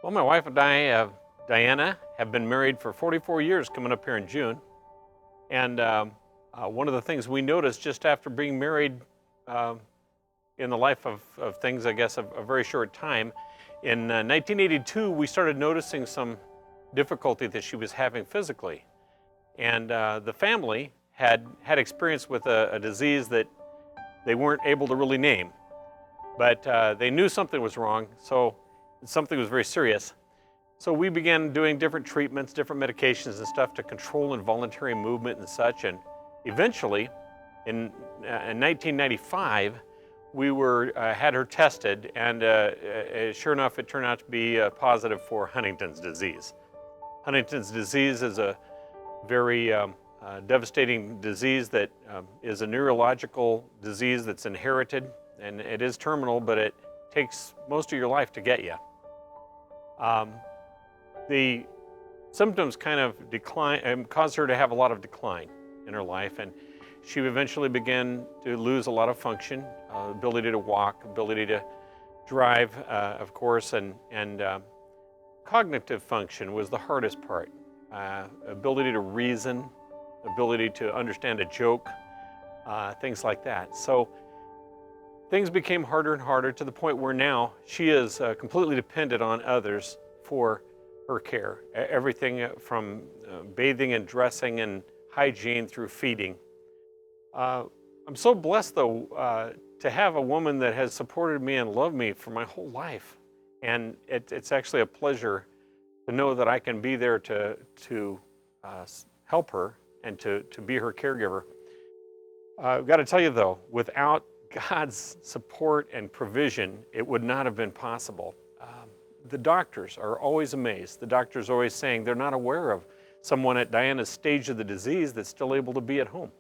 Well, my wife and I, Dianna, have been married for 44 years coming up here in June. And one of the things we noticed just after being married uh, in the life of things, I guess, a very short time, in 1982, we started noticing some difficulty that she was having physically. And the family had experience with a disease that they weren't able to really name. But they knew something was wrong, so something was very serious. So we began doing different treatments, different medications and stuff to control involuntary movement and such. And eventually, in 1995, we had her tested, and sure enough, it turned out to be positive for Huntington's disease. Huntington's disease is a very devastating disease that is a neurological disease that's inherited, and it is terminal, but it takes most of your life to get you. The symptoms kind of decline and caused her to have a lot of decline in her life, and she eventually began to lose a lot of function, ability to walk, ability to drive, of course, and cognitive function was the hardest part. Ability to reason, ability to understand a joke, things like that. So things became harder and harder to the point where now she is completely dependent on others for her care. Everything from bathing and dressing and hygiene through feeding. I'm so blessed, though, to have a woman that has supported me and loved me for my whole life. And it's actually a pleasure to know that I can be there to help her and to be her caregiver. I've got to tell you, though, without God's support and provision, it would not have been possible. The doctors are always amazed. The doctors are always saying they're not aware of someone at Dianna's stage of the disease that's still able to be at home.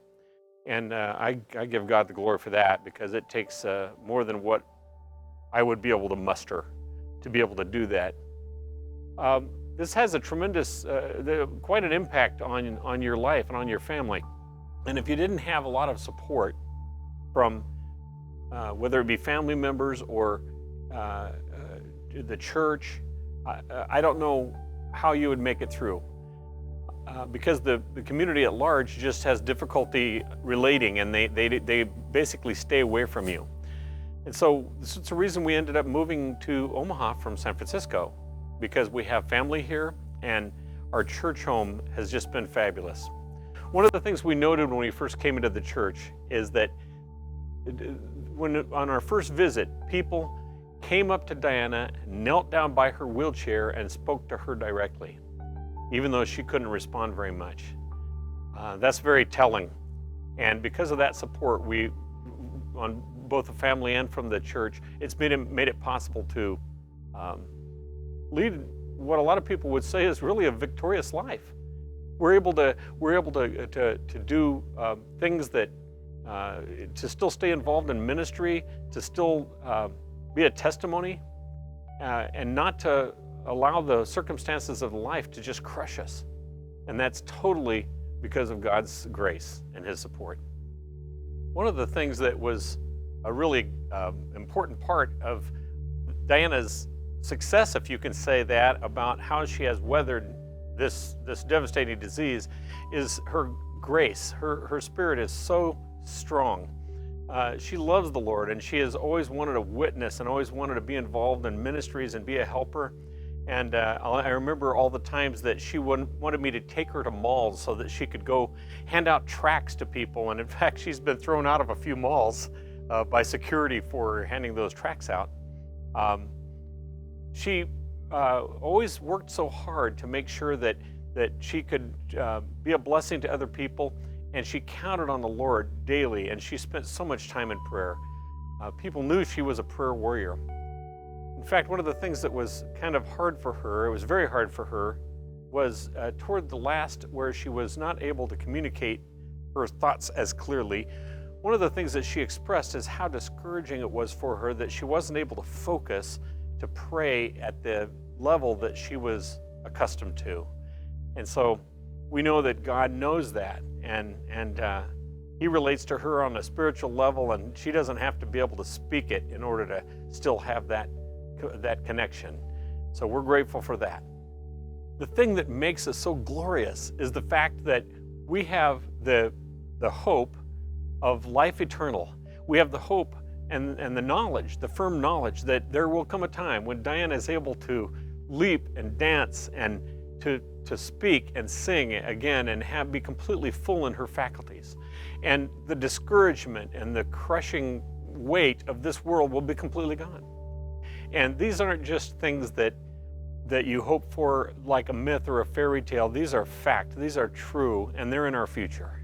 And I give God the glory for that, because it takes more than what I would be able to muster to be able to do that. This has a tremendous, quite an impact on your life and on your family. And if you didn't have a lot of support from whether it be family members or the church, I don't know how you would make it through, because the community at large just has difficulty relating, and they basically stay away from you. And so it's the reason we ended up moving to Omaha from San Francisco, because we have family here, and our church home has just been fabulous. One of the things we noted when we first came into the church is that on our first visit, people came up to Dianna, knelt down by her wheelchair, and spoke to her directly, even though she couldn't respond very much. That's very telling. And because of that support, we, on both the family and from the church, it's made it possible to lead what a lot of people would say is really a victorious life. We're able to do things that to still stay involved in ministry, to still be a testimony, and not to allow the circumstances of life to just crush us. And that's totally because of God's grace and His support. One of the things that was a really important part of Dianna's success, if you can say that, about how she has weathered this devastating disease, is her grace. Her spirit is so strong. She loves the Lord, and she has always wanted to witness and always wanted to be involved in ministries and be a helper. And I remember all the times that she wanted me to take her to malls so that she could go hand out tracts to people. And in fact, she's been thrown out of a few malls by security for handing those tracts out. She always worked so hard to make sure that she could be a blessing to other people. And she counted on the Lord daily, and she spent so much time in prayer. People knew she was a prayer warrior. In fact, one of the things that was kind of hard for her, it was very hard for her, was toward the last, where she was not able to communicate her thoughts as clearly. One of the things that she expressed is how discouraging it was for her that she wasn't able to focus to pray at the level that she was accustomed to. And so we know that God knows that, and He relates to her on a spiritual level, and she doesn't have to be able to speak it in order to still have that connection. So we're grateful for that. The thing that makes it so glorious is the fact that we have the hope of life eternal. We have the hope and the knowledge, the firm knowledge that there will come a time when Dianna is able to leap and dance and to speak and sing again and be completely full in her faculties. And the discouragement and the crushing weight of this world will be completely gone. And these aren't just things that you hope for like a myth or a fairy tale. These are fact, these are true, and they're in our future.